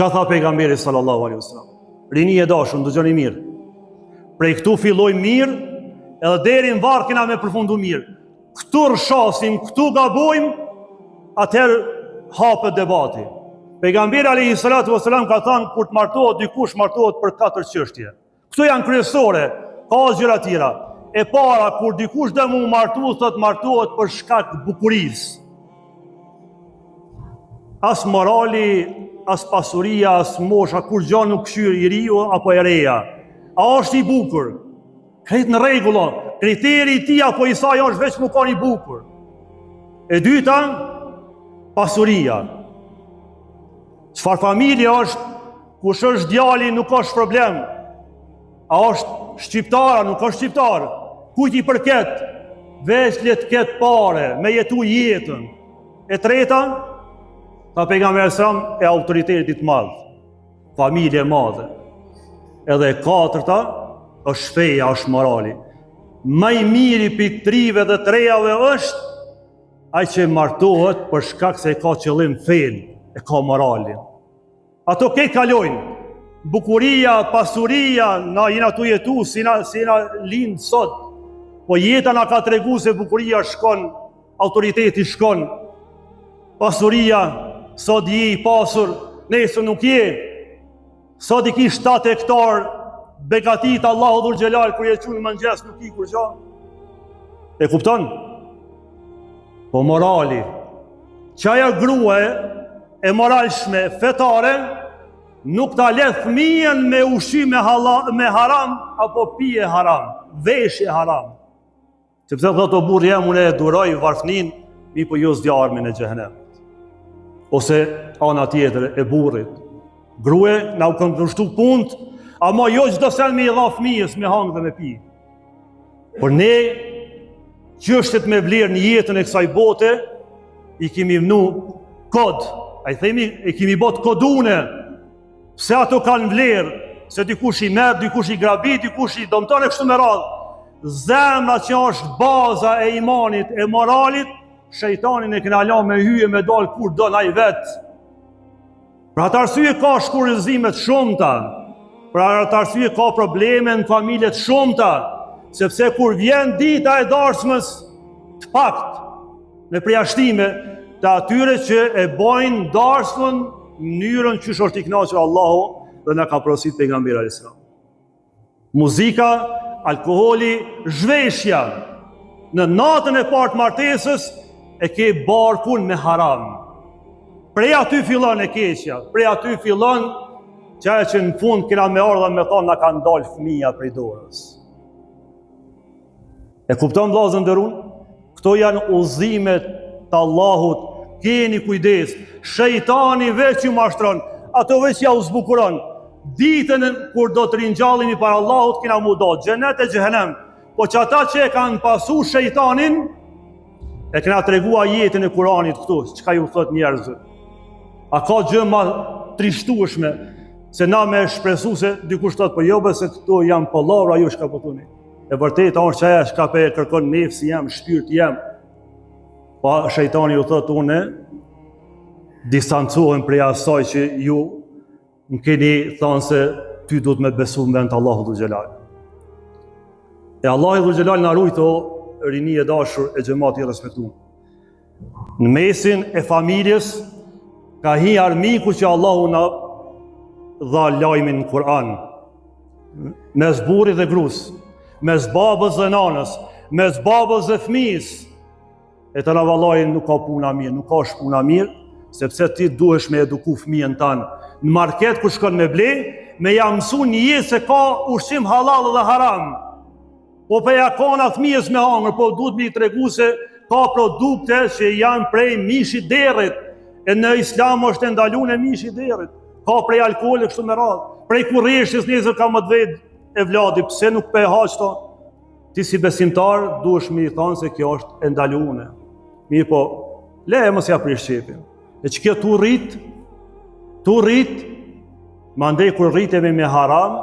Çka tha pejgamberi sallallahu alaihi wasallam? Rini e dashur, dëgjoni mirë. Prej këtu filloi mirë, edhe deri në varr kena me përfundu mirë. Këtu rrshasim, këtu gabojmë, atëherë hapet debati. Pejgamberi alayhi salatu wasalam ka thënë kur të martohet dikush, martohet për 4 çështje. Këto janë kryesore, ka gjëra tjera. E para, kur dikush do mu martu, thot martohet për shkak të bukurisë. As morali, as pasuria, as mosha, kur gjë nuk këshyr i riu apo e reja. A është i bukur? Krejt në rregull, kriteri i tij apo i saj është veç më kanë i bukur. E dyta, pasuria. Çfarë familje është, kush është djali nuk është problem. A është shqiptara, nuk është shqiptar. Kujt i përket, veç le të ketë pare, me jetu jetën. E treta, ta pejgamberi sallallahu e autoritetit madh, familje madhe. Edhe e katërta, është feja, është morali. Më i miri për trive dhe trejave është ai që martohet për shkak se ka qëllim fen, e ka moralin. Ato ke kalojnë. Bukuria, pasuria, na jena tu jetu, si na lind sot. Po jeta na ka tregu se bukuria shkon, autoriteti shkon. Pasuria, sot je i pasur, nesër nuk je. Sot i ki 7 hektar begatit Allahu dhul xhelal kur je çun mëngjes nuk i kur gjë. E kupton? Po morali. Qaja grua e moralshme fetare nuk ta le fëmijën me ushqim me haram apo pije haram, veshje haram. Sepse thotë o burr jam unë e duroj varfnin, mi po jo s'dja armin e xhehenemit. Ose ana tjetër e burrit. Grue na u kanë kushtu punët, ama jo çdo sen me i dha fëmijës me hangë dhe me pi. Por ne çështet me vlerë në jetën e kësaj bote i kemi vënu kod. Ai themi e kemi bot kodune. Se ato kanë vlerë, se dikush i merr, dikush i grabit, dikush i dëmton e kështu me radhë. Zemra që është baza e imanit, e moralit, shejtanin e kena la me hyje me dal kur do ai vet. Për atë arsye ka shkurëzime të shumta. Për atë arsye ka probleme në familje të shumta, sepse kur vjen dita e darshmës të pakt me përjashtime të atyre që e bojnë darshmën mënyrën që është i kënaqur Allahu dhe na ka porosit pejgamberi alayhis salam. Muzika, alkooli, zhveshja në natën e parë të martesës e ke barkun me haram. Prej aty fillon e keqja, prej aty fillon qaja që në fund kena me ardha me thonë na kanë dalë fëmija prej dorës. E kupton vllazën nderun? Këto janë udhëzimet të Allahut. Keni kujdes, shejtani veç ju mashtron, ato veç ja u zbukuron. Ditën kur do të ringjallemi para Allahut, kena mu do xhenet e xhehenem. Po që ata që e kanë pasu shejtanin, e kena tregua jetën e Kuranit këtu, çka ju thot njerëzve. A ka gjë më trishtueshme se na me shpresu se dikush thot po jo se këto janë pallavra, ju shka po thoni. E vërtetë është çaja shka pe kërkon nefsi jam, shpirti jam. Pa shejtani ju thot une distancohem prej asaj që ju më keni thënë se ty duhet me besu në vend të Allahu dhul xhelal. E Allahu dhul xhelal na rujt o rini e dashur e xhamati i respektuar. Në mesin e familjes ka hi armiku që Allahu na dha lajmin në Kur'an. Mes burrit dhe grus, mes babës dhe nanës, mes babës dhe fëmijës. E të vallai nuk ka puna mirë, nuk ka puna mirë, sepse ti duhesh me eduku fëmijën tanë. Në market ku shkon me ble, me ja mësu një jetë se ka ushqim halal dhe haram. Po për ja kana fëmijës me hangër, po duhet me i tregu se ka produkte që janë prej mishit derrit. E në Islam është ndaluar mishi derrit. Ka prej alkoolit kështu me radhë. Prej kurreshjes nesër ka më të vet e vladi, pse nuk pe haqto? Ti si besimtar duhesh me i thonë se kjo është e ndaluar. Mirë po, leje mos ja prish qepin. E që kjo tu rrit, mandej kur rritemi me haram,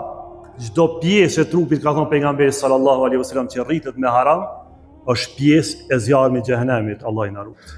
çdo pjesë e trupit, ka thonë pejgamberi sallallahu alaihi wasallam, që rritet me haram, është pjesë e zjarmit xhehenemit, Allah i na ruaj.